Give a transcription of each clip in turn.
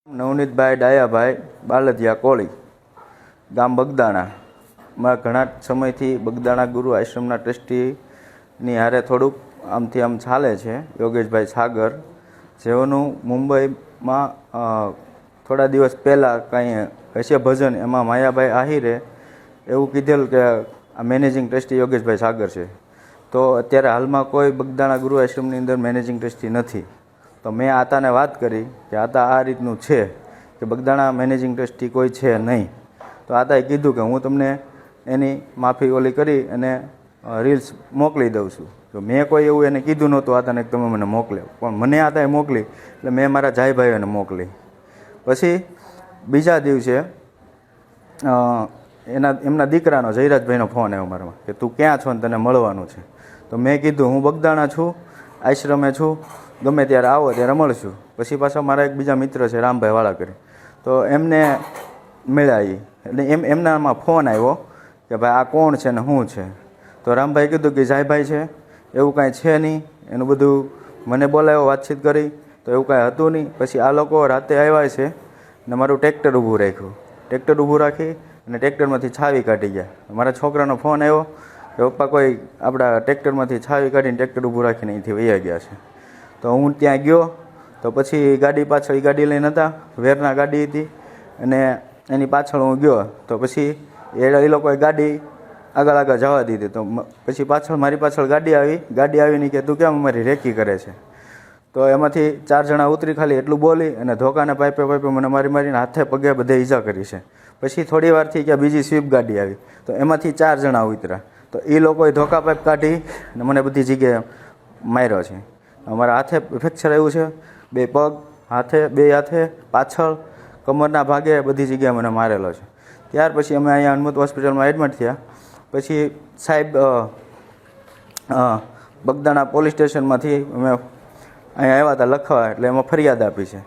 નવનીતભાઈ ડાયાભાઈ બાલદિયા કોળી, ગામ બગદાણા. માં ઘણા સમયથી બગદાણા ગુરુ આશ્રમના ટ્રસ્ટીની હારે થોડુંક આમથી આમ ચાલે છે. યોગેશભાઈ સાગર, જેઓનું મુંબઈમાં થોડા દિવસ પહેલાં કંઈ હશે ભજન, એમાં માયાભાઈ આહિરે એવું કીધેલું કે આ મેનેજિંગ ટ્રસ્ટી યોગેશભાઈ સાગર છે. તો અત્યારે હાલમાં કોઈ બગદાણા ગુરુ આશ્રમની અંદર મેનેજિંગ ટ્રસ્ટી નથી. તો મેં આતાને વાત કરી કે આતા આ રીતનું છે કે બગદાણા મેનેજિંગ ટ્રસ્ટી કોઈ છે નહીં. તો આતાએ કીધું કે હું તમને એની માફી ઓલી કરી અને રીલ્સ મોકલી દઉં છું. તો મેં કોઈ એવું એને કીધું નહોતું આતાને કે તમે મને મોકલ્યો, પણ મને આતાએ મોકલી એટલે મેં મારા જાયભાઈઓને મોકલી. પછી બીજા દિવસે એમના દીકરાનો જયરાજભાઈનો ફોન આવ્યો મારામાં કે તું ક્યાં છો ને તને મળવાનું છે. તો મેં કીધું હું બગદાણા છું, આશ્રમે છું, ગમે ત્યારે આવો ત્યારે મળશું. પછી પાછા મારા એક બીજા મિત્ર છે રામભાઈ વાળાકરી, તો એમને મળ્યા. એટલે એમનામાં ફોન આવ્યો કે ભાઈ આ કોણ છે ને શું છે. તો રામભાઈ કીધું કે જાયભાઈ છે, એવું કાંઈ છે નહીં. એનું બધું મને બોલાવ્યો, વાતચીત કરી, તો એવું કાંઈ હતું નહીં. પછી આ લોકો રાતે આવ્યા છે ને મારું ટ્રેક્ટર ઊભું રાખ્યું. ટ્રેક્ટર ઊભું રાખી અને ટ્રેક્ટરમાંથી છાવી કાઢી ગયા. મારા છોકરાનો ફોન આવ્યો કે પપ્પા કોઈ આપણા ટ્રેક્ટરમાંથી છાવી કાઢીને ટ્રેક્ટર ઊભું રાખીને અહીંથી વહી ગયા છે. તો હું ત્યાં ગયો તો પછી ગાડી પાછળ, ગાડી લઈને હતા, વેરના ગાડી હતી, અને એની પાછળ હું ગયો. તો પછી એ લોકોએ ગાડી આગળ જવા દીધી. તો પછી પાછળ મારી પાછળ ગાડી આવી. ગાડી આવીને કે તું કેમ અમારી રેકી કરે છે. તો એમાંથી 4 જણા ઉતરી ખાલી એટલું બોલી અને ધોકાને પાઇપે મને મારીને હાથે પગે બધે ઈજા કરી છે. પછી થોડી વારથી કે બીજી સ્વીપ ગાડી આવી, તો એમાંથી 4 જણા ઉતર્યા. તો એ લોકોએ ધોકા પાઇપ કાઢી અને મને બધી જગ્યાએ માર્યો છે. અમારા હાથે ફ્રેક્ચર આવ્યું છે, 2 પગ, બે હાથે, પાછળ, કમરના ભાગે બધી જગ્યાએ મને મારેલો છે. ત્યાર પછી અમે અહીંયા હનુમત હોસ્પિટલમાં એડમિટ થયા. પછી સાહેબ બગદાણા પોલીસ સ્ટેશનમાંથી અમે અહીંયા આવ્યા હતા લખવા, એટલે એમાં ફરિયાદ આપી છે.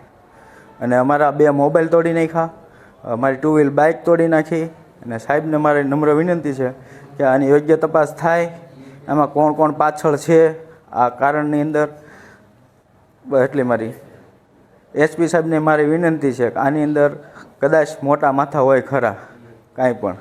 અને અમારા 2 મોબાઈલ તોડી નાખ્યા, મારી 2 વ્હીલ બાઇક તોડી નાખી. અને સાહેબને મારી નમ્ર વિનંતી છે કે આની યોગ્ય તપાસ થાય, આમાં કોણ કોણ પાછળ છે આ કારણની અંદર. એટલી મારી એસપી સાહેબને મારી વિનંતી છે કે આની અંદર કદાચ મોટા માથા હોય ખરા કાંઈ પણ.